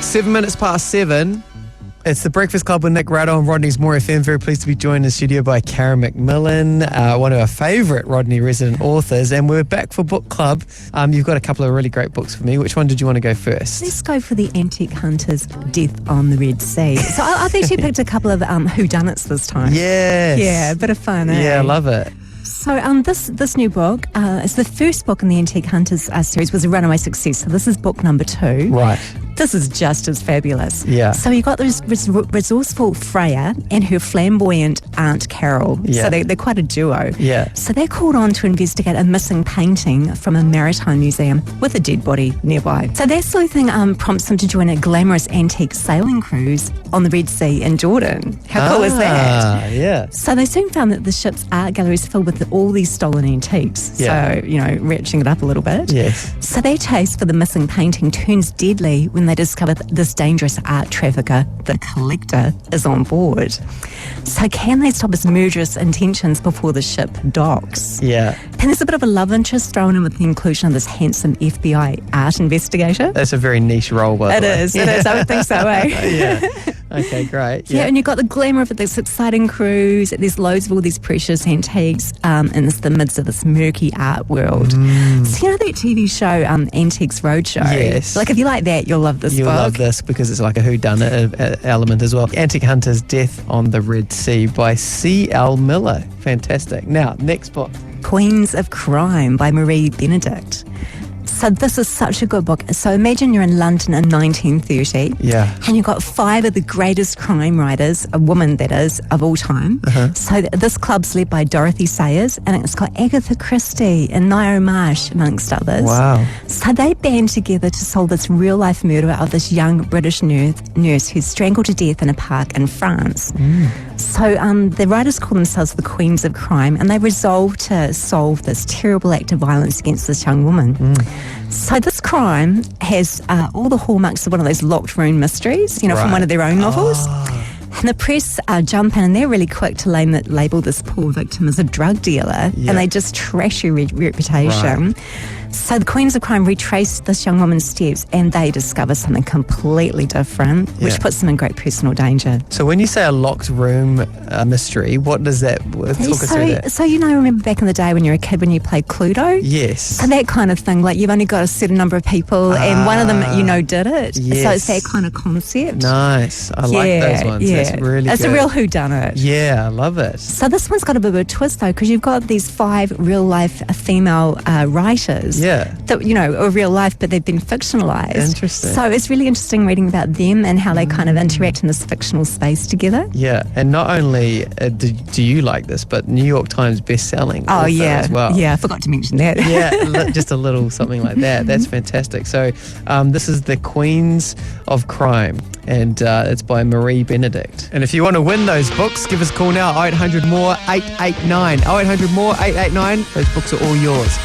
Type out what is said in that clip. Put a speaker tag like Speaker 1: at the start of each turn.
Speaker 1: 7:07. It's the Breakfast Club with Nick Rado on Rodney's More FM. Very pleased to be joined in the studio by Karen McMillan, one of our favourite Rodney resident authors. And we're back for book club. You've got a couple of really great books for me. Which one did you want to go first?
Speaker 2: Let's go for the Antique Hunter's Death on the Red Sea. So I've actually picked a couple of whodunits this time.
Speaker 1: Yes.
Speaker 2: Yeah, a bit of fun, eh?
Speaker 1: Yeah, I love it.
Speaker 2: So this new book is the first book in the Antique Hunters series, was a runaway success. So this is book number 2.
Speaker 1: Right.
Speaker 2: This is just as fabulous.
Speaker 1: Yeah.
Speaker 2: So you got this resourceful Freya and her flamboyant Aunt Carol.
Speaker 1: Yeah.
Speaker 2: So they're quite a duo.
Speaker 1: Yeah.
Speaker 2: So they're called on to investigate a missing painting from a maritime museum with a dead body nearby. So their sleuthing prompts them to join a glamorous antique sailing cruise on the Red Sea in Jordan. How cool is that?
Speaker 1: Yeah.
Speaker 2: So they soon found that the ship's art gallery is filled with all these stolen antiques.
Speaker 1: Yeah.
Speaker 2: So, ratcheting it up a little bit.
Speaker 1: Yes.
Speaker 2: So their chase for the missing painting turns deadly when they discover that this dangerous art trafficker, the collector, is on board. So can they stop his murderous intentions before the ship docks?
Speaker 1: Yeah.
Speaker 2: And there's a bit of a love interest thrown in with the inclusion of this handsome FBI art investigator.
Speaker 1: That's a very niche role, by the way.
Speaker 2: It is. I would think so, eh?
Speaker 1: Yeah. Okay, great.
Speaker 2: Yeah, and you've got the glamour of this exciting cruise. There's loads of all these precious antiques in the midst of this murky art world. So you know that TV show Antiques Roadshow?
Speaker 1: Yes.
Speaker 2: Like if you like that, you'll love this book.
Speaker 1: You'll love this because it's like a whodunit element as well. Antique Hunter's Death on the Red Sea by C.L. Miller. Fantastic. Now, next book.
Speaker 2: Queens of Crime by Marie Benedict. So this is such a good book. So imagine you're in London in 1930.
Speaker 1: Yeah.
Speaker 2: And you've got 5 of the greatest crime writers, a woman that is, of all time. So this club's led by Dorothy Sayers, and it's got Agatha Christie and Naomi Marsh, amongst others.
Speaker 1: Wow.
Speaker 2: So they band together to solve this real-life murder of this young British nurse who's strangled to death in a park in France. So the writers call themselves the Queens of Crime, and they resolve to solve this terrible act of violence against this young woman. So this crime has all the hallmarks of one of those locked room mysteries, from one of their own novels. And the press jump in and they're really quick to label this poor victim as a drug dealer, and they just trash her reputation. Right. So the Queens of Crime retrace this young woman's steps and they discover something completely different, which puts them in great personal danger.
Speaker 1: So when you say a locked room mystery, what does that talk us through that?
Speaker 2: So remember back in the day when you were a kid when you played Cluedo?
Speaker 1: Yes.
Speaker 2: So that kind of thing, like you've only got a certain number of people and one of them did it.
Speaker 1: Yes.
Speaker 2: So it's that kind of concept.
Speaker 1: Nice. I like those ones.
Speaker 2: Yeah.
Speaker 1: That's really
Speaker 2: it's
Speaker 1: good.
Speaker 2: a real whodunit.
Speaker 1: Yeah, I love it.
Speaker 2: So this one's got a bit of a twist though, because you've got these 5 real life female writers.
Speaker 1: Yeah.
Speaker 2: That, are real life, but they've been fictionalized.
Speaker 1: Interesting.
Speaker 2: So it's really interesting reading about them and how they kind of interact in this fictional space together.
Speaker 1: Yeah, and not only do you like this, but New York Times best-selling author as well.
Speaker 2: Yeah, I forgot to mention that.
Speaker 1: Yeah, just a little something like that. That's fantastic. So this is The Queens of Crime, and it's by Marie Benedict. And if you want to win those books, give us a call now, 0800 more 889. 0800 more 889. Those books are all yours.